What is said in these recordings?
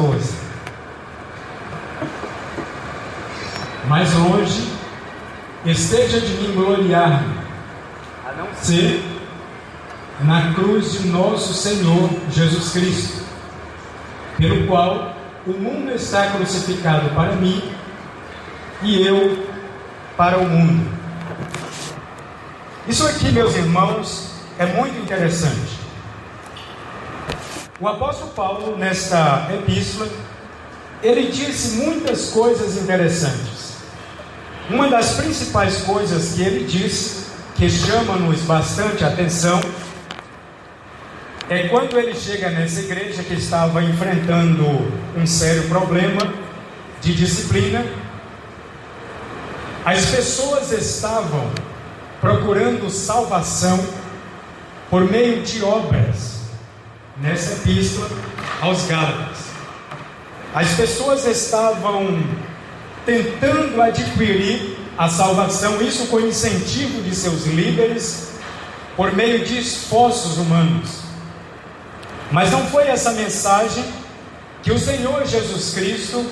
14. Mais longe esteja de mim gloriar-me, a não ser na cruz de nosso Senhor Jesus Cristo, pelo qual o mundo está crucificado para mim e eu para o mundo. Isso aqui, meus irmãos, é muito interessante. O apóstolo Paulo, nesta epístola, ele disse muitas coisas interessantes. Uma das principais coisas que ele disse, que chama-nos bastante atenção, é quando ele chega nessa igreja que estava enfrentando um sério problema de disciplina. As pessoas estavam procurando salvação por meio de obras, nessa epístola aos Gálatas. As pessoas estavam tentando adquirir a salvação, isso com incentivo de seus líderes, por meio de esforços humanos. Mas não foi essa mensagem que o Senhor Jesus Cristo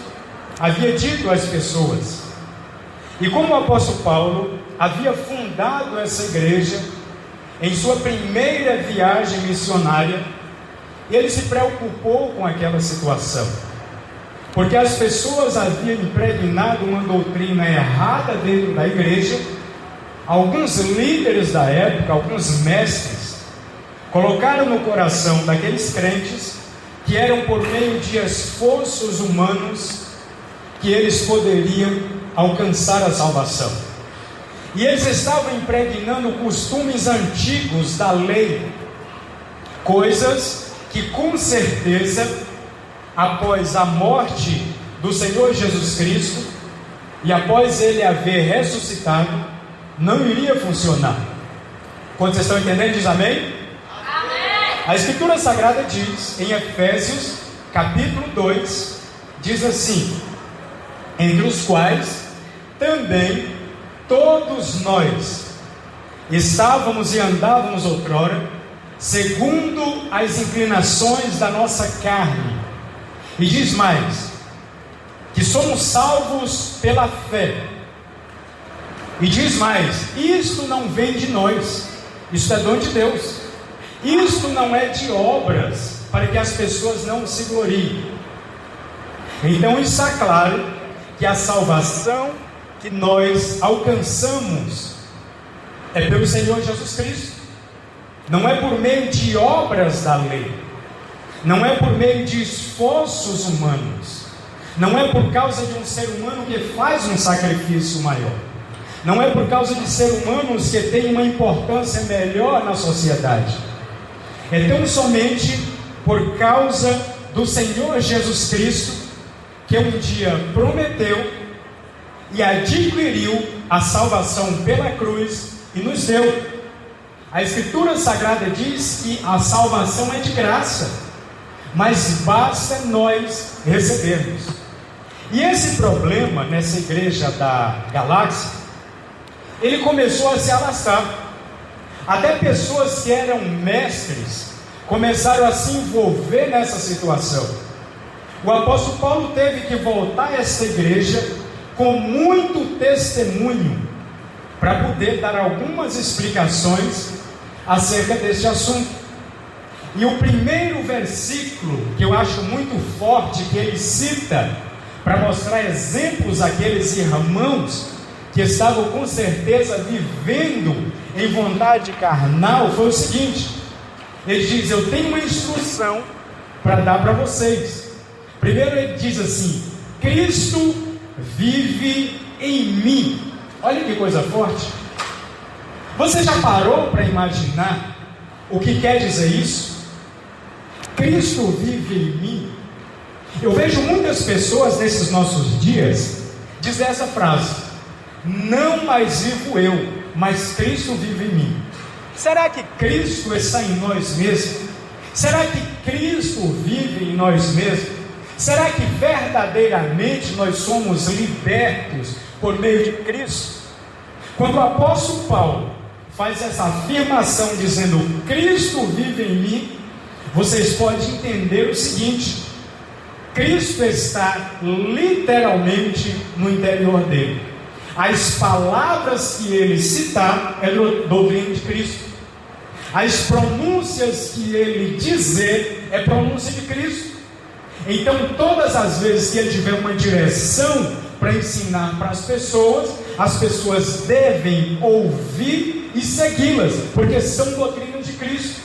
havia dito às pessoas. E como o apóstolo Paulo havia fundado essa igreja em sua primeira viagem missionária, ele se preocupou com aquela situação, porque as pessoas haviam impregnado uma doutrina errada dentro da igreja. Alguns líderes da época, alguns mestres, colocaram no coração daqueles crentes que eram por meio de esforços humanos que eles poderiam alcançar a salvação. E eles estavam impregnando costumes antigos da lei, coisas que com certeza, após a morte do Senhor Jesus Cristo e após ele haver ressuscitado, não iria funcionar. Quando vocês estão entendendo, diz amém? Amém. A Escritura Sagrada diz em Efésios capítulo 2, diz assim: entre os quais também todos nós estávamos e andávamos outrora, segundo as inclinações da nossa carne. E diz mais, que somos salvos pela fé. E diz mais, isto não vem de nós, isto é dom de Deus. Isto não é de obras, para que as pessoas não se gloriem. Então está claro que a salvação que nós alcançamos é pelo Senhor Jesus Cristo. Não é por meio de obras da lei, não é por meio de esforços humanos, não é por causa de um ser humano que faz um sacrifício maior, não é por causa de seres humanos que têm uma importância melhor na sociedade. É tão somente por causa do Senhor Jesus Cristo, que um dia prometeu e adquiriu a salvação pela cruz e nos deu. A Escritura Sagrada diz que a salvação é de graça, mas basta nós recebermos. E esse problema nessa igreja da Galáxia, ele começou a se alastrar. Até pessoas que eram mestres começaram a se envolver nessa situação. O apóstolo Paulo teve que voltar a essa igreja com muito testemunho para poder dar algumas explicações acerca deste assunto. E o primeiro versículo que eu acho muito forte, que ele cita para mostrar exemplos àqueles irmãos que estavam com certeza vivendo em vontade carnal, foi o seguinte: ele diz, eu tenho uma instrução para dar para vocês. Primeiro ele diz assim, Cristo vive em mim. Olha que coisa forte. Você já parou para imaginar o que quer dizer isso? Cristo vive em mim. Eu vejo muitas pessoas nesses nossos dias dizer essa frase: não mais vivo eu, mas Cristo vive em mim. Será que Cristo está em nós mesmos? Será que Cristo vive em nós mesmos? Será que verdadeiramente nós somos libertos por meio de Cristo? Quando o apóstolo Paulo faz essa afirmação dizendo Cristo vive em mim, vocês podem entender o seguinte: Cristo está literalmente no interior dele. As palavras que ele citar é doutrina de Cristo. As pronúncias que ele dizer é pronúncia de Cristo. Então, todas as vezes que ele tiver uma direção para ensinar para as pessoas devem ouvir e segui-las, porque são doutrinas de Cristo.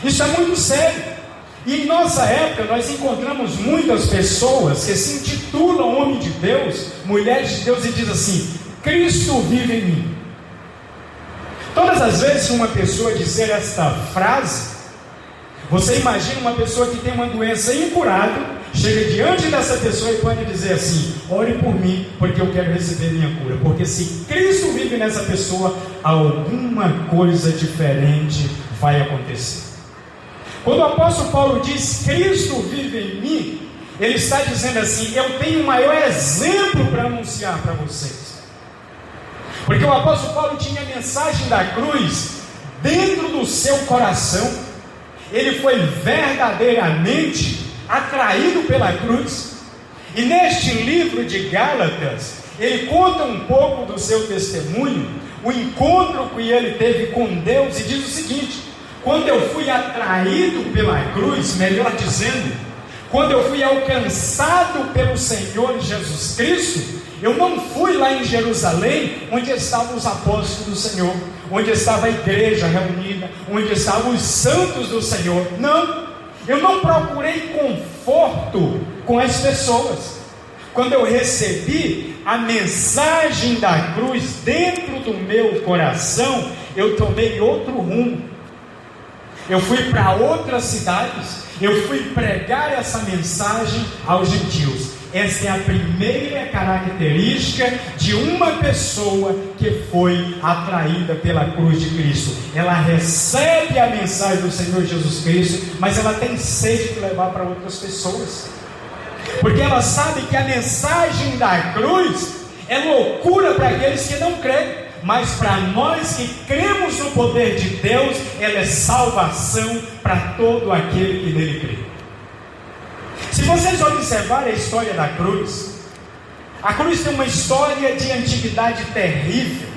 Isso é muito sério. E em nossa época nós encontramos muitas pessoas que se intitulam homem de Deus, mulheres de Deus, e diz assim: Cristo vive em mim. Todas as vezes que uma pessoa dizer esta frase, você imagina uma pessoa que tem uma doença incurável, chega diante dessa pessoa e pode dizer assim: ore por mim, porque eu quero receber minha cura. Porque se Cristo vive nessa pessoa, alguma coisa diferente vai acontecer. Quando o apóstolo Paulo diz Cristo vive em mim, ele está dizendo assim: eu tenho o maior exemplo para anunciar para vocês. Porque o apóstolo Paulo tinha a mensagem da cruz dentro do seu coração. Ele foi verdadeiramente atraído pela cruz. E neste livro de Gálatas, ele conta um pouco do seu testemunho, o encontro que ele teve com Deus, e diz o seguinte: quando eu fui atraído pela cruz, melhor dizendo, quando eu fui alcançado pelo Senhor Jesus Cristo, eu não fui lá em Jerusalém, onde estavam os apóstolos do Senhor, onde estava a igreja reunida, onde estavam os santos do Senhor. Não, eu não procurei conforto com as pessoas. Quando eu recebi a mensagem da cruz dentro do meu coração, eu tomei outro rumo. Eu fui para outras cidades, eu fui pregar essa mensagem aos gentios. Essa é a primeira característica de uma pessoa que foi atraída pela cruz de Cristo. Ela recebe a mensagem do Senhor Jesus Cristo, mas ela tem sede de levar para outras pessoas, porque ela sabe que a mensagem da cruz é loucura para aqueles que não creem, mas para nós que cremos no poder de Deus, ela é salvação para todo aquele que nele crê. Se vocês observarem a história da cruz, a cruz tem uma história de antiguidade terrível.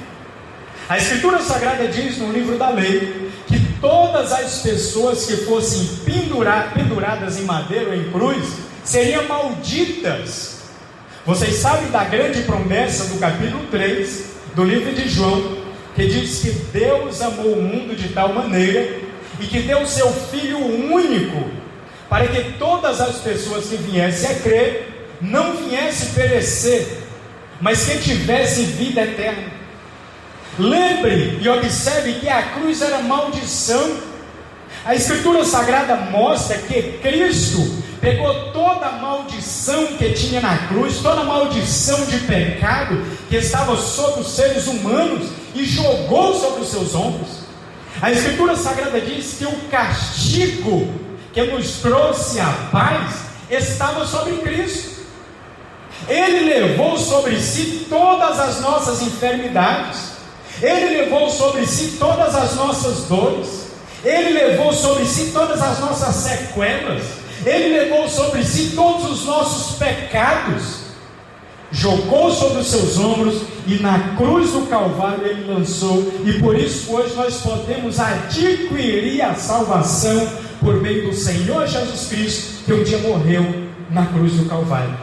A Escritura Sagrada diz no livro da lei que todas as pessoas que fossem penduradas em madeira ou em cruz seriam malditas. Vocês sabem da grande promessa do capítulo 3 do livro de João, que diz que Deus amou o mundo de tal maneira e que deu o seu Filho único, para que todas as pessoas que viessem a crer não viessem perecer, mas que tivessem vida eterna. Lembre e observe que a cruz era maldição. A Escritura Sagrada mostra que Cristo pegou toda a maldição que tinha na cruz, toda a maldição de pecado que estava sobre os seres humanos, e jogou sobre os seus ombros. A Escritura Sagrada diz que o castigo que nos trouxe a paz estava sobre Cristo. Ele levou sobre si todas as nossas enfermidades, Ele levou sobre si todas as nossas dores, Ele levou sobre si todas as nossas sequelas, Ele levou sobre si todos os nossos pecados, jogou sobre os seus ombros, e na cruz do Calvário Ele lançou. E por isso hoje nós podemos adquirir a salvação por meio do Senhor Jesus Cristo, que um dia morreu na cruz do Calvário.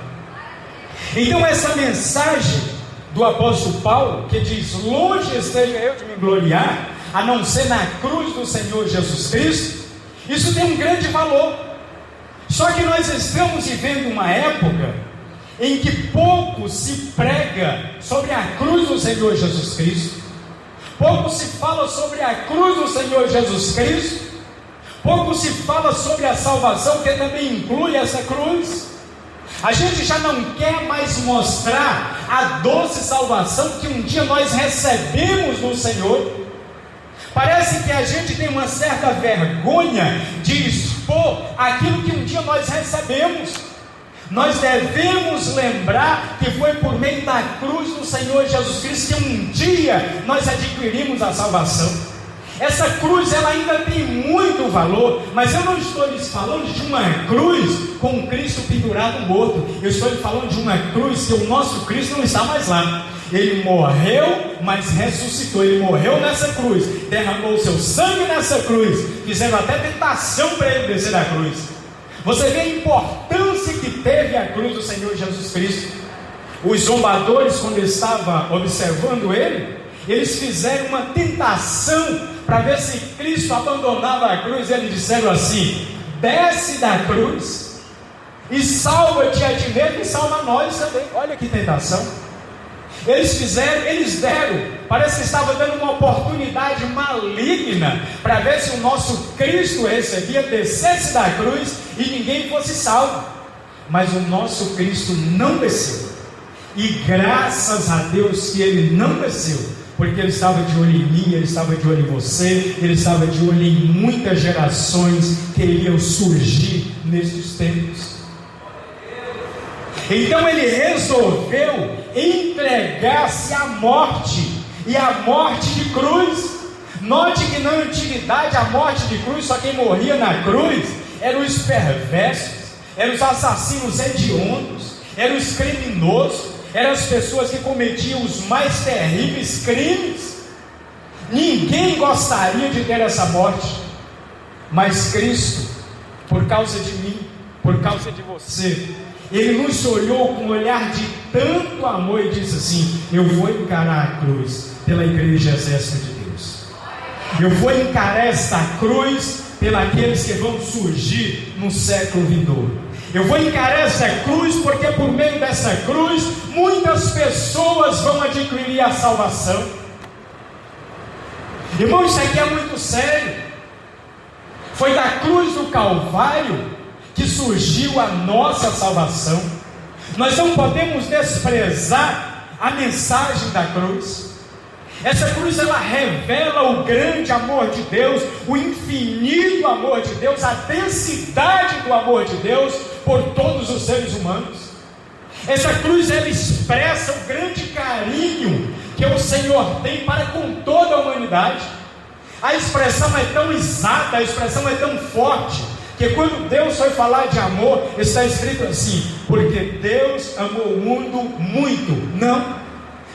Então essa mensagem do apóstolo Paulo, que diz: longe esteja eu de me gloriar, a não ser na cruz do Senhor Jesus Cristo, isso tem um grande valor. Só que nós estamos vivendo uma época em que pouco se prega sobre a cruz do Senhor Jesus Cristo, pouco se fala sobre a cruz do Senhor Jesus Cristo, pouco se fala sobre a salvação, que também inclui essa cruz. A gente já não quer mais mostrar a doce salvação que um dia nós recebemos do Senhor. Parece que a gente tem uma certa vergonha de expor aquilo que um dia nós recebemos. Nós devemos lembrar que foi por meio da cruz do Senhor Jesus Cristo que um dia nós adquirimos a salvação. Essa cruz ela ainda tem muito valor, mas eu não estou lhes falando de uma cruz com um Cristo pendurado morto. Eu estou lhes falando de uma cruz que o nosso Cristo não está mais lá. Ele morreu, mas ressuscitou. Ele morreu nessa cruz, derramou o seu sangue nessa cruz, fizeram até tentação para ele descer da cruz. Você vê a importância que teve a cruz do Senhor Jesus Cristo. Os zombadores, quando estavam observando ele, eles fizeram uma tentação para ver se Cristo abandonava a cruz. Eles disseram assim: desce da cruz e salva-te a ti mesmo e salva nós também. Olha que tentação. Eles deram, parece que estava dando uma oportunidade maligna para ver se o nosso Cristo recebia, descesse da cruz e ninguém fosse salvo. Mas o nosso Cristo não desceu, e graças a Deus que ele não desceu, porque ele estava de olho em mim, ele estava de olho em você, ele estava de olho em muitas gerações que iriam surgir nestes tempos. Então ele resolveu entregar-se à morte, e a morte de cruz. Note que na antiguidade a morte de cruz, só quem morria na cruz eram os perversos, eram os assassinos hediondos, eram os criminosos, eram as pessoas que cometiam os mais terríveis crimes. Ninguém gostaria de ter essa morte, mas Cristo, por causa de mim, por causa de você, Ele nos olhou com um olhar de tanto amor e disse assim: eu vou encarar a cruz pela igreja exército de Deus, eu vou encarar esta cruz pelos que vão surgir no século vindouro, eu vou encarar essa cruz porque por meio dessa cruz muitas pessoas vão adquirir a salvação. Irmão, isso aqui é muito sério. Foi da cruz do Calvário que surgiu a nossa salvação. Nós não podemos desprezar a mensagem da cruz. Essa cruz ela revela o grande amor de Deus, o infinito amor de Deus, a densidade do amor de Deus por todos os seres humanos. Essa cruz ela expressa o grande carinho que o Senhor tem para com toda a humanidade. A expressão é tão exata, a expressão é tão forte, que quando Deus foi falar de amor, está escrito assim: porque Deus amou o mundo muito. Não,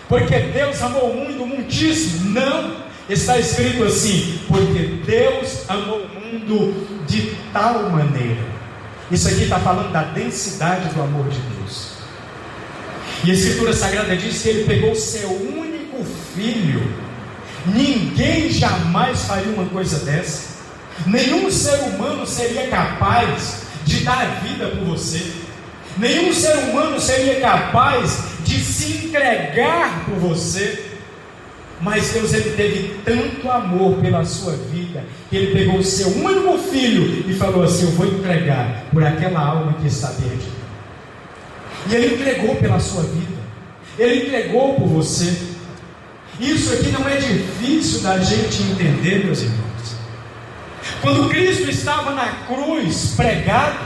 porque Deus amou o mundo muitíssimo. Não, está escrito assim: porque Deus amou o mundo de tal maneira. Isso aqui está falando da densidade do amor de Deus. E a Escritura Sagrada diz que Ele pegou o seu único filho. Ninguém jamais faria uma coisa dessa. Nenhum ser humano seria capaz de dar a vida por você. Nenhum ser humano seria capaz de se entregar por você. Mas Deus, Ele teve tanto amor pela sua vida, que Ele pegou o seu único filho e falou assim: eu vou entregar por aquela alma que está perdida. E Ele entregou pela sua vida, Ele entregou por você. Isso aqui não é difícil da gente entender, meus irmãos. Quando Cristo estava na cruz pregado,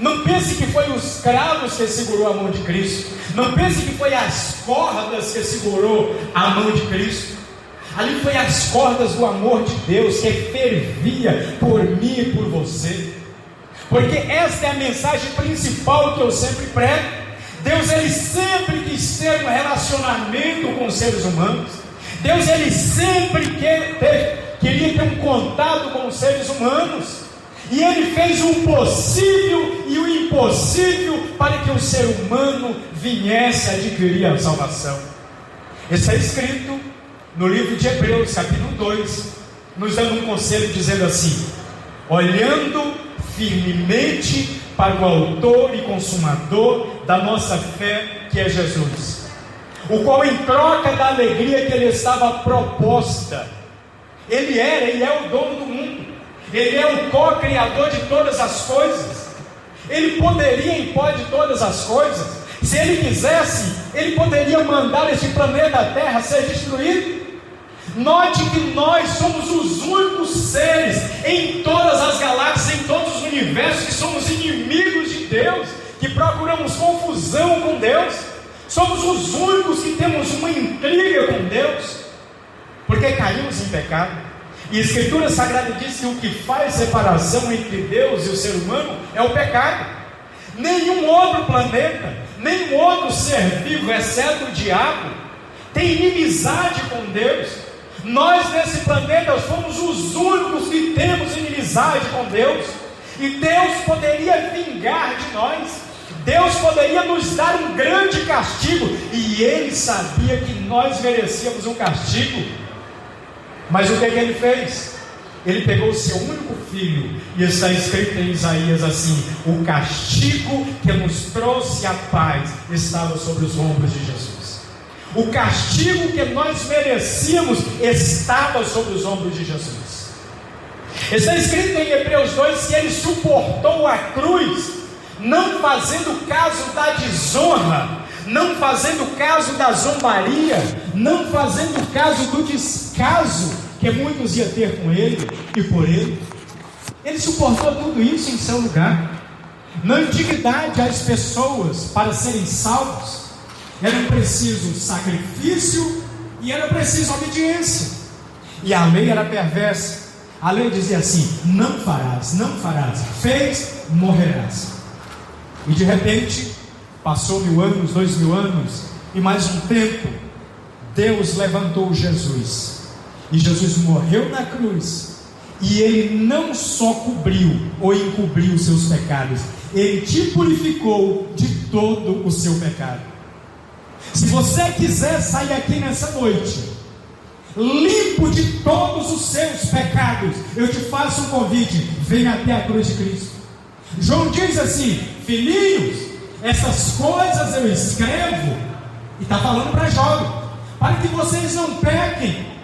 não pense que foi os cravos que segurou a mão de Cristo, não pense que foi as cordas que segurou a mão de Cristo. Ali foi as cordas do amor de Deus que fervia por mim e por você. Porque esta é a mensagem principal que eu sempre prego. Deus, Ele sempre quis ter um relacionamento com os seres humanos. Deus, Ele sempre queria ter um contato com os seres humanos, e Ele fez o possível e o impossível para que o ser humano viesse a adquirir a salvação. Isso é escrito no livro de Hebreus, capítulo 2, nos dando um conselho, dizendo assim: olhando firmemente para o autor e consumador da nossa fé, que é Jesus, o qual em troca da alegria que lhe estava proposta, Ele é o dono do mundo, Ele é o co-criador de todas as coisas. Ele poderia e pode todas as coisas. Se Ele quisesse, Ele poderia mandar esse planeta Terra ser destruído. Note que nós somos os únicos seres em todas as galáxias, em todos os universos, que somos inimigos de Deus, que procuramos confusão com Deus. Somos os únicos que temos uma intriga com Deus, porque caímos em pecado. E a Escritura Sagrada diz que o que faz separação entre Deus e o ser humano é o pecado. Nenhum outro planeta, nenhum outro ser vivo, exceto o diabo, tem inimizade com Deus. Nós nesse planeta fomos os únicos que temos inimizade com Deus. E Deus poderia vingar de nós. Deus poderia nos dar um grande castigo. E Ele sabia que nós merecíamos um castigo. Mas o que Ele fez? Ele pegou o seu único filho, e está escrito em Isaías assim: o castigo que nos trouxe a paz estava sobre os ombros de Jesus. O castigo que nós merecíamos estava sobre os ombros de Jesus. Está escrito em Hebreus 2 que Ele suportou a cruz, não fazendo caso da desonra, não fazendo caso da zombaria, não fazendo caso do descaso que muitos iam ter com Ele e por Ele. Ele suportou tudo isso em seu lugar. Na antiguidade, as pessoas, para serem salvos, era preciso sacrifício e era preciso obediência. E a lei era perversa. A lei dizia assim: não farás, não farás, fez, morrerás. E de repente, passou 1000 anos, 2000 anos, e mais um tempo, Deus levantou Jesus. E Jesus morreu na cruz, e Ele não só cobriu ou encobriu os seus pecados, Ele te purificou de todo o seu pecado. Se você quiser sair aqui nessa noite limpo de todos os seus pecados, eu te faço um convite: venha até a cruz de Cristo. João diz assim: filhinhos, essas coisas eu escrevo, e está falando para jovem, para que vocês não pequem.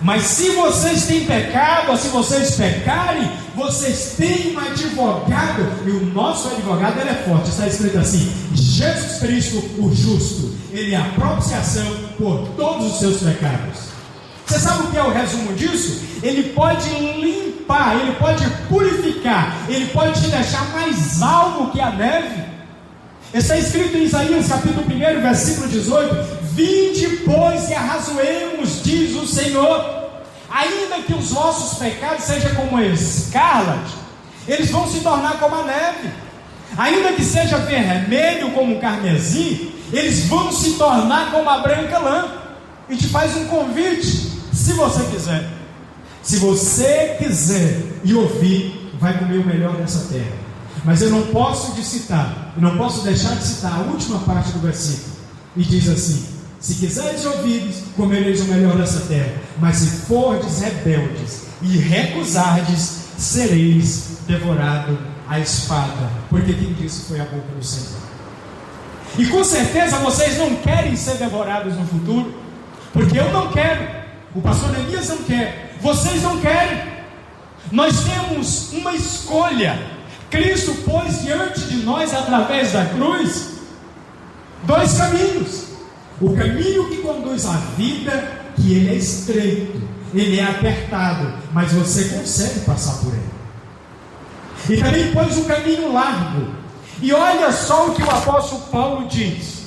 Mas se vocês têm pecado, ou se vocês pecarem, vocês têm um advogado, e o nosso advogado, ele é forte. Está escrito assim: Jesus Cristo, o justo, Ele é a propiciação por todos os seus pecados. Você sabe o que é o resumo disso? Ele pode limpar, Ele pode purificar, Ele pode te deixar mais alvo que a neve. Está escrito em Isaías capítulo 1, versículo 18: vinde, pois, e arrazoemos, diz o Senhor. Ainda que os vossos pecados sejam como a escarlate, eles vão se tornar como a neve. Ainda que seja vermelho como o carmesim, eles vão se tornar como a branca lã. E te faz um convite: se você quiser, se você quiser e ouvir, vai comer o melhor dessa terra. Mas eu não posso não posso deixar de citar a última parte do versículo. E diz assim: se quiseres ouvires, comereis o melhor dessa terra. Mas se fordes rebeldes e recusardes, sereis devorado à espada. Porque quem disse foi a boca do Senhor. E com certeza vocês não querem ser devorados no futuro, porque eu não quero, o pastor Neemias não quer, vocês não querem. Nós temos uma escolha. Cristo pôs diante de nós, através da cruz, 2 caminhos. O caminho que conduz à vida, que ele é estreito, ele é apertado, mas você consegue passar por ele. E também pôs um caminho largo. E olha só o que o apóstolo Paulo diz.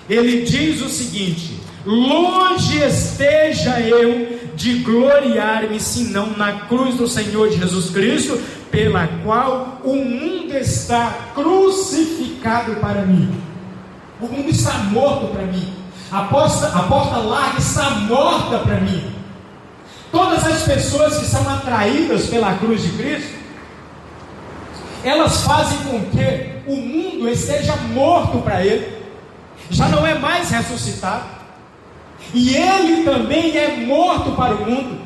Ele diz o seguinte: longe esteja eu de gloriar-me, senão na cruz do Senhor Jesus Cristo, pela qual o mundo está crucificado para mim. O mundo está morto para mim. A porta larga está morta para mim. Todas as pessoas que são atraídas pela cruz de Cristo, elas fazem com que o mundo esteja morto para ele, já não é mais ressuscitado. E ele também é morto para o mundo,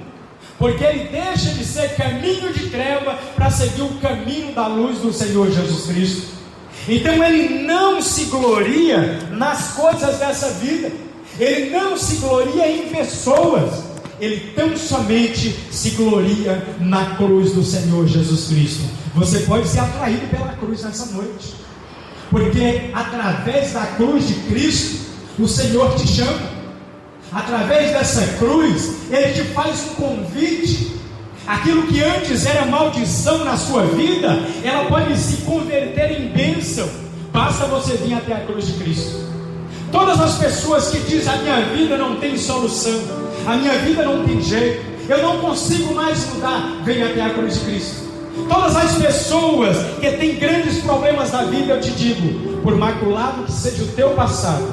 porque ele deixa de ser caminho de treva para seguir o caminho da luz do Senhor Jesus Cristo. Então ele não se gloria nas coisas dessa vida, ele não se gloria em pessoas, ele tão somente se gloria na cruz do Senhor Jesus Cristo. Você pode ser atraído pela cruz nessa noite, porque através da cruz de Cristo o Senhor te chama. Através dessa cruz ele te faz um convite. Aquilo que antes era maldição na sua vida, ela pode se converter em bênção. Basta você vir até a cruz de Cristo. Todas as pessoas que dizem: a minha vida não tem solução, a minha vida não tem jeito, eu não consigo mais mudar, venha até a cruz de Cristo. Todas as pessoas que têm grandes problemas na vida, eu te digo, por maculado que seja o teu passado,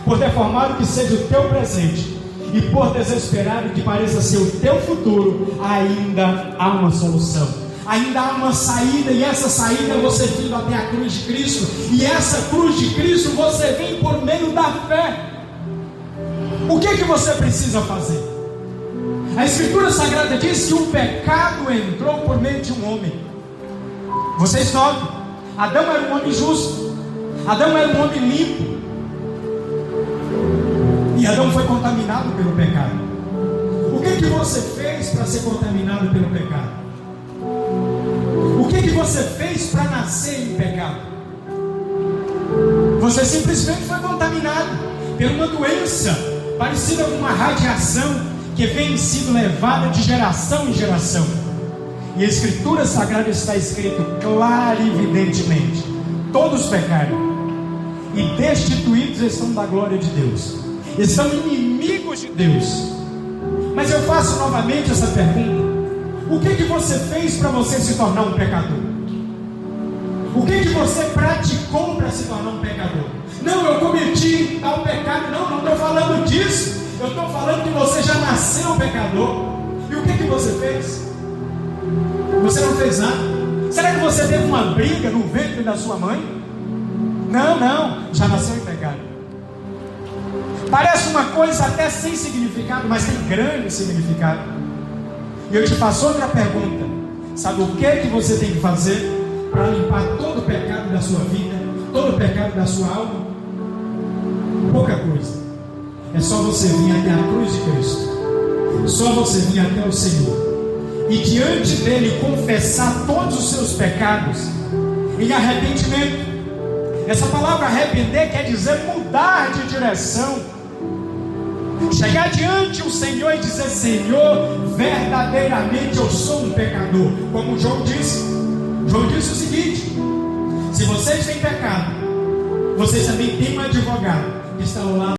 por deformado que seja o teu presente, e por desesperado que pareça ser o teu futuro, ainda há uma solução, ainda há uma saída, e essa saída é você vindo até a cruz de Cristo, e essa cruz de Cristo você vem por meio da fé. O que você precisa fazer? A Escritura Sagrada diz que o pecado entrou por meio de um homem. Vocês notam, Adão era um homem justo, Adão era um homem limpo, e Adão foi contaminado pelo pecado. O que você fez para ser contaminado pelo pecado? O que você fez para nascer em pecado? Você simplesmente foi contaminado por uma doença parecida com uma radiação que vem sendo levada de geração em geração. E a Escritura Sagrada está escrito claro e evidentemente: todos pecaram e destituídos estão da glória de Deus, estão inimigos de Deus. Mas eu faço novamente essa pergunta: o que você fez para você se tornar um pecador? O que você praticou para se tornar um pecador? Não, eu cometi tal pecado. Não estou falando disso. Eu estou falando que você já nasceu pecador. E o que você fez? Você não fez nada. Será que você teve uma briga no ventre da sua mãe? Não, já nasceu em pecado. Parece uma coisa até sem significado, mas tem grande significado. E eu te faço outra pergunta: sabe o que você tem que fazer para limpar todo o pecado da sua vida, todo o pecado da sua alma? Pouca coisa. É só você vir até a cruz de Cristo, só você vir até o Senhor e diante dele confessar todos os seus pecados em arrependimento. Essa palavra arrepender quer dizer mudar de direção, chegar diante do Senhor e dizer: Senhor, verdadeiramente eu sou um pecador. Como João disse o seguinte: se vocês têm pecado, vocês também têm um advogado que está ao lado